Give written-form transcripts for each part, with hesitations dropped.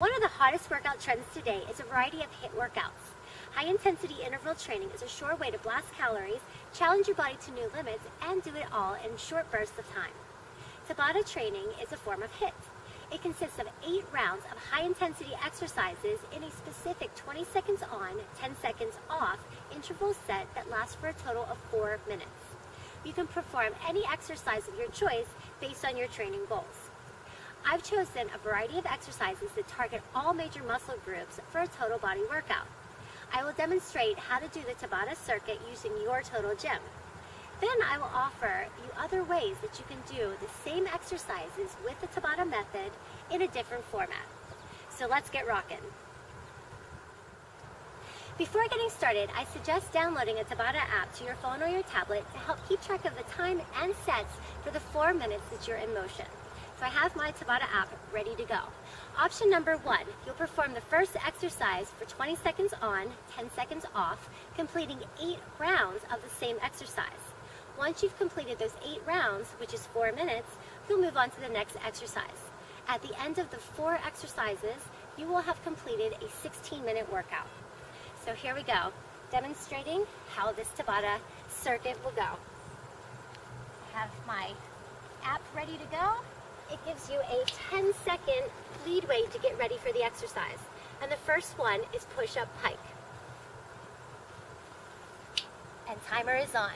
One of the hottest workout trends today is a variety of HIIT workouts. High-intensity interval training is a sure way to blast calories, challenge your body to new limits, and do it all in short bursts of time. Tabata training is a form of HIIT. It consists of 8 rounds of high-intensity exercises in a specific 20 seconds on, 10 seconds off interval set that lasts for a total of 4 minutes. You can perform any exercise of your choice based on your training goals. I've chosen a variety of exercises that target all major muscle groups for a total body workout. I will demonstrate how to do the Tabata circuit using your total gym. Then I will offer you other ways that you can do the same exercises with the Tabata method in a different format. So let's get rocking. Before getting started, I suggest downloading a Tabata app to your phone or your tablet to help keep track of the time and sets for the 4 minutes that you're in motion. So I have my Tabata app ready to go. Option number 1, you'll perform the first exercise for 20 seconds on, 10 seconds off, completing 8 rounds of the same exercise. Once you've completed those 8 rounds, which is 4 minutes, you'll move on to the next exercise. At the end of the 4 exercises, you will have completed a 16-minute workout. So here we go, demonstrating how this Tabata circuit will go. I have my app ready to go. It gives you a 10-second leadway to get ready for the exercise. And the first one is push-up pike. And timer is on.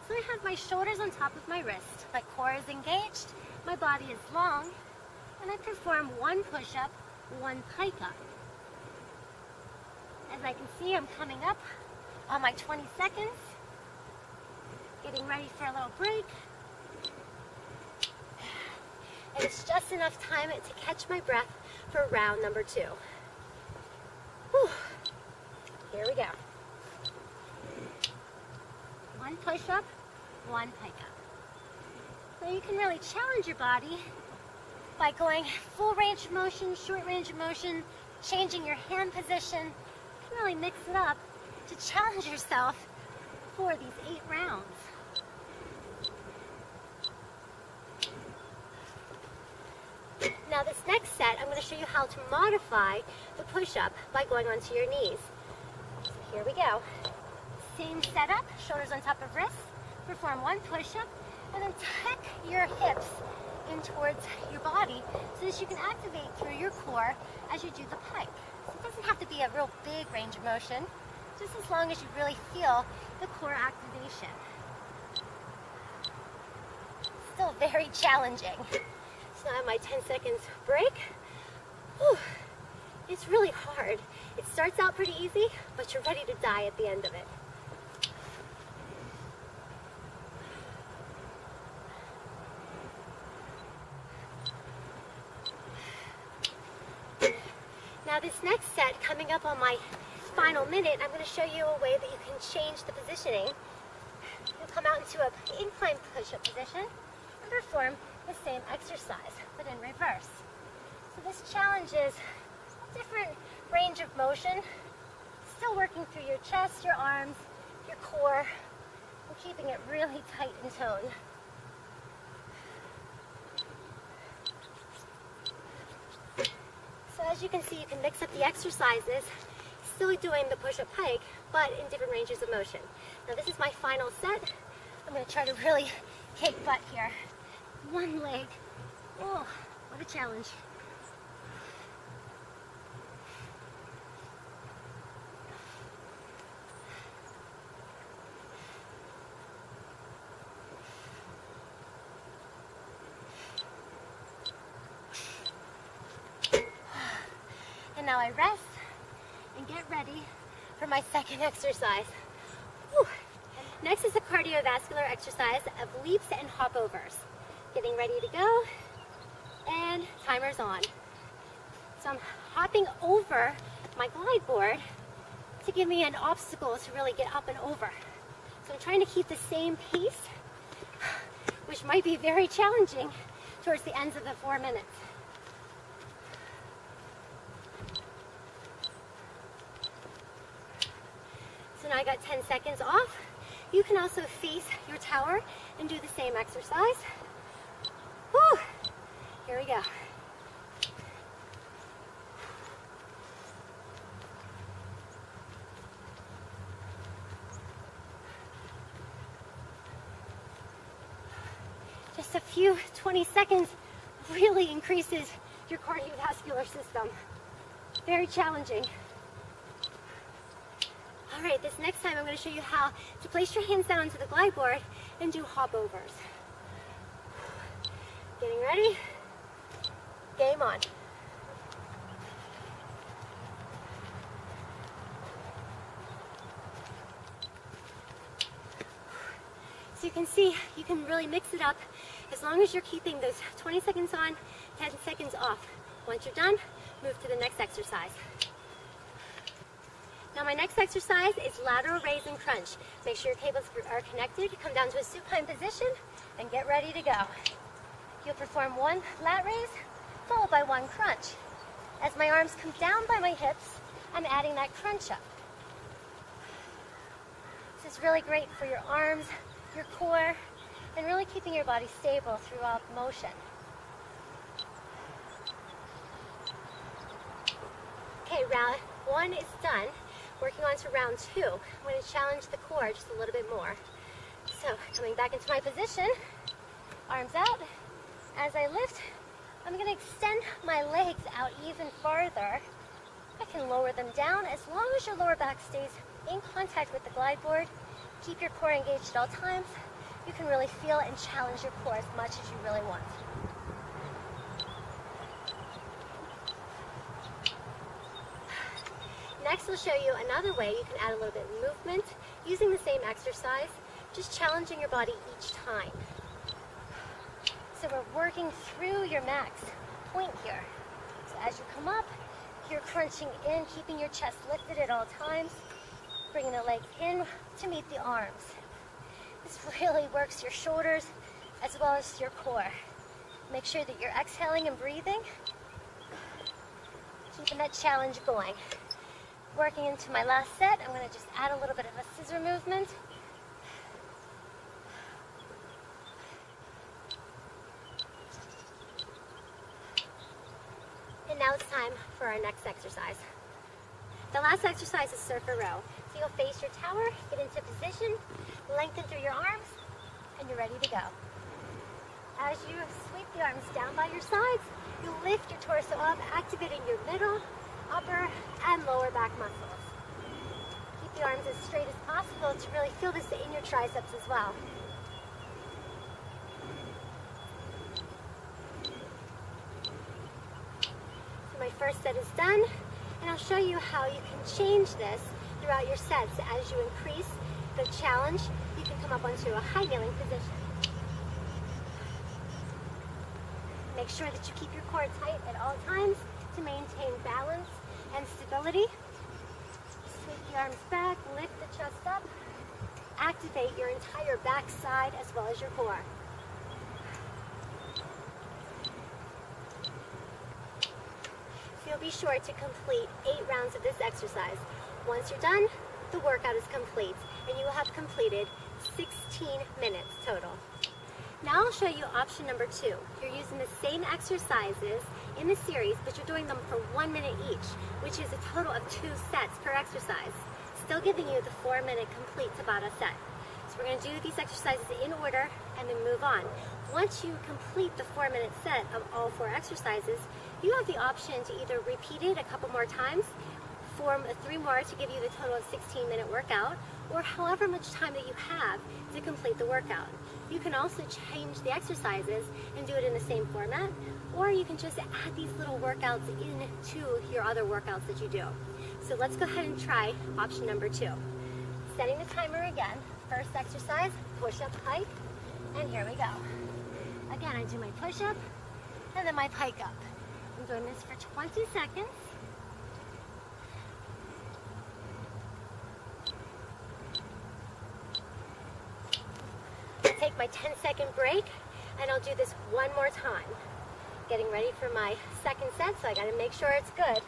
So I have my shoulders on top of my wrist. My core is engaged, my body is long, and I perform 1 push-up, 1 pike up. As I can see, I'm coming up on my 20 seconds, getting ready for a little break. And it's just enough time to catch my breath for round number 2. Whew. Here we go. 1 push-up, 1 pike up. So you can really challenge your body by going full range of motion, short range of motion, changing your hand position. You can really mix it up to challenge yourself for these 8 rounds. Now this next set, I'm going to show you how to modify the push-up by going onto your knees. So here we go. Same setup, shoulders on top of wrists. Perform 1 push-up, and then tuck your hips in towards your body so that you can activate through your core as you do the pike. So it doesn't have to be a real big range of motion, just as long as you really feel the core activation. Still very challenging. So I have my 10 seconds break. Whew. It's really hard. It starts out pretty easy, but you're ready to die at the end of it. Now this next set, coming up on my final minute, I'm going to show you a way that you can change the positioning. You'll come out into an incline push-up position and perform the same exercise, but in reverse. So this challenges a different range of motion, still working through your chest, your arms, your core, and keeping it really tight and toned. So as you can see, you can mix up the exercises, still doing the push-up pike, but in different ranges of motion. Now this is my final set. I'm going to try to really kick butt here. 1 leg. Oh, what a challenge. And now I rest and get ready for my second exercise. Whew. Next is a cardiovascular exercise of leaps and hopovers. Getting ready to go, and timer's on. So I'm hopping over my glide board to give me an obstacle to really get up and over. So I'm trying to keep the same pace, which might be very challenging towards the ends of the 4 minutes. So now I got 10 seconds off. You can also face your tower and do the same exercise. Whew. Here we go. Just a few 20 seconds really increases your cardiovascular system. Very challenging. All right, this next time I'm going to show you how to place your hands down onto the glide board and do hop overs. Getting ready? Game on. So you can see, you can really mix it up as long as you're keeping those 20 seconds on, 10 seconds off. Once you're done, move to the next exercise. Now my next exercise is lateral raise and crunch. Make sure your cables are connected, come down to a supine position, and get ready to go. You'll perform one lat raise, followed by one crunch. As my arms come down by my hips, I'm adding that crunch up. This is really great for your arms, your core, and really keeping your body stable throughout motion. Okay, round one is done. Working on to round two. I'm going to challenge the core just a little bit more. So, coming back into my position, arms out. As I lift, I'm going to extend my legs out even farther. I can lower them down as long as your lower back stays in contact with the glide board. Keep your core engaged at all times. You can really feel and challenge your core as much as you really want. Next, I'll show you another way you can add a little bit of movement using the same exercise, just challenging your body each time. So we're working through your max point here. So as you come up, you're crunching in, keeping your chest lifted at all times, bringing the legs in to meet the arms. This really works your shoulders as well as your core. Make sure that you're exhaling and breathing, keeping that challenge going. Working into my last set, I'm going to just add a little bit of a scissor movement. And now it's time for our next exercise. The last exercise is surfer row. So you'll face your tower, get into position, lengthen through your arms, and you're ready to go. As you sweep the arms down by your sides, you lift your torso up, activating your middle, upper, and lower back muscles. Keep the arms as straight as possible to really feel this in your triceps as well. So my first set is done, and I'll show you how you can change this throughout your sets. As you increase the challenge, you can come up onto a high kneeling position. Make sure that you keep your core tight at all times to maintain balance and stability. Sweep the arms back, lift the chest up, activate your entire back side as well as your core. So you'll be sure to complete 8 rounds of this exercise. Once you're done, the workout is complete, and you will have completed 16 minutes total. Now I'll show you option number 2. You're using the same exercises in the series, but you're doing them for 1 minute each, which is a total of 2 sets per exercise, still giving you the 4-minute complete Tabata set. So we're going to do these exercises in order and then move on. Once you complete the 4-minute set of all 4 exercises, you have the option to either repeat it a couple more times, form 3 more to give you the total of 16-minute workout, or however much time that you have to complete the workout. You can also change the exercises and do it in the same format, or you can just add these little workouts into your other workouts that you do. So let's go ahead and try option number 2. Setting the timer again. First exercise, push-up pike, and here we go. Again, I do my push-up and then my pike up. I'm doing this for 20 seconds. Take my 10-second break, and I'll do this one more time. Getting ready for my second set, so I gotta make sure it's good.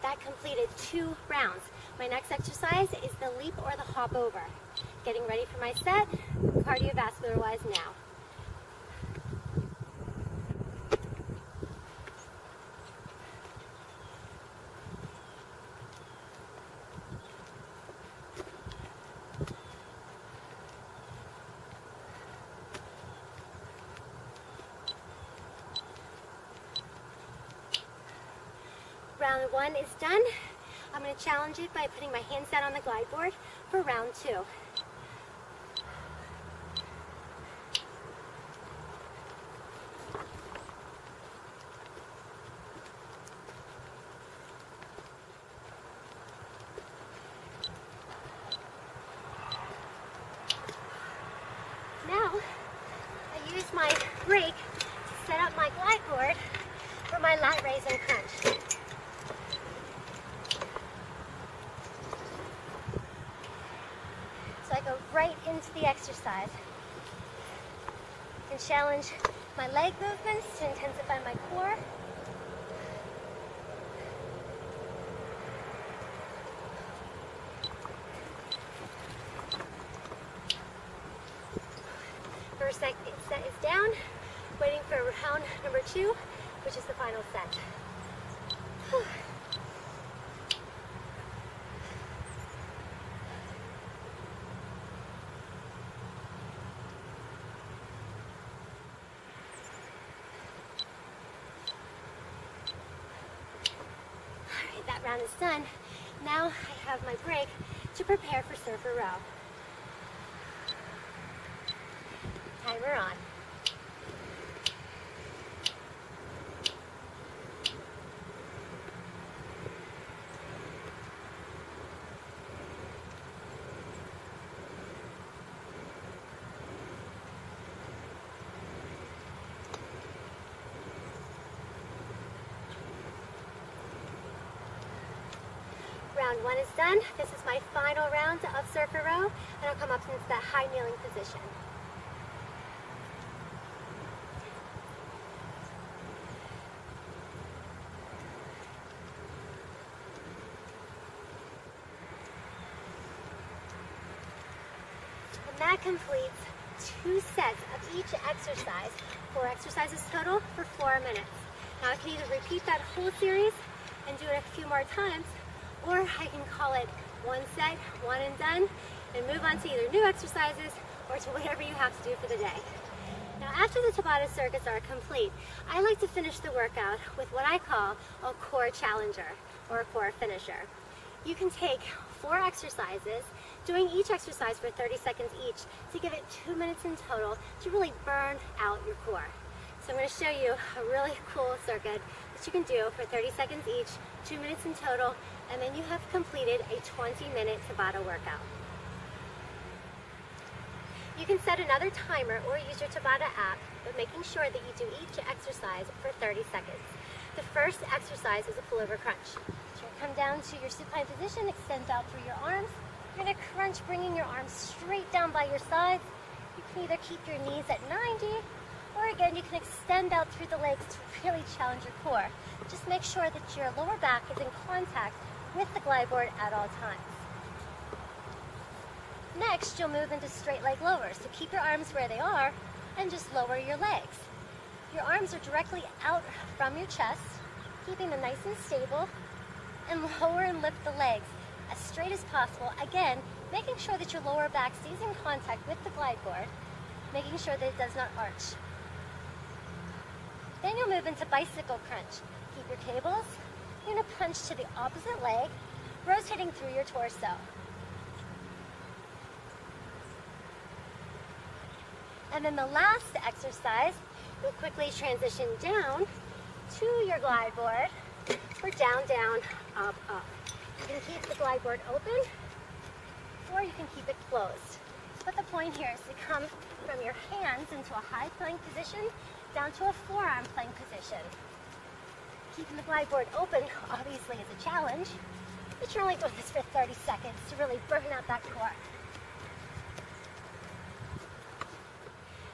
That completed 2 rounds. My next exercise is the leap or the hop over. Getting ready for my set, cardiovascular-wise now. Round 1 is done. I'm going to challenge it by putting my hands down on the glide board for round 2. Now, I use my brake to set up my glide board for my lat raise and crunch. So I go right into the exercise and challenge my leg movements to intensify my core. First set is down, waiting for round number 2, which is the final set. Whew. That round is done. Now I have my break to prepare for surfer row. Timer on. Round 1 is done. This is my final round of surfer row, and I'll come up into that high kneeling position. And that completes 2 sets of each exercise, 4 exercises total for 4 minutes. Now I can either repeat that whole series and do it a few more times, or I can call it 1 set, 1 and done, and move on to either new exercises or to whatever you have to do for the day. Now after the Tabata circuits are complete, I like to finish the workout with what I call a core challenger or a core finisher. You can take 4 exercises, doing each exercise for 30 seconds each to give it 2 minutes in total to really burn out your core. So I'm going to show you a really cool circuit that you can do for 30 seconds each, 2 minutes in total, and then you have completed a 20-minute Tabata workout. You can set another timer or use your Tabata app, but making sure that you do each exercise for 30 seconds. The first exercise is a pullover crunch. So you're going to come down to your supine position, extend out through your arms. You're going to crunch, bringing your arms straight down by your sides. You can either keep your knees at 90, or again, you can extend out through the legs to really challenge your core. Just make sure that your lower back is in contact with the glide board at all times. Next, you'll move into straight leg lowers. So keep your arms where they are and just lower your legs. Your arms are directly out from your chest, keeping them nice and stable, and lower and lift the legs as straight as possible. Again, making sure that your lower back stays in contact with the glide board, making sure that it does not arch. Then you'll move into bicycle crunch. Keep your cables. You're going to punch to the opposite leg, rotating through your torso. And then the last exercise, you'll quickly transition down to your glide board for down, down, up, up. You can keep the glide board open, or you can keep it closed. But the point here is to come from your hands into a high plank position down to a forearm plank position. Keeping the glide board open obviously is a challenge, but you're only doing this for 30 seconds to really burn out that core.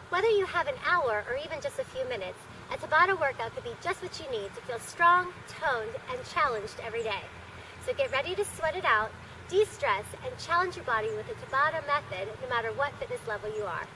Whether you have an hour or even just a few minutes, a Tabata workout could be just what you need to feel strong, toned, and challenged every day. So get ready to sweat it out, De-stress and challenge your body with the Tabata method no matter what fitness level you are.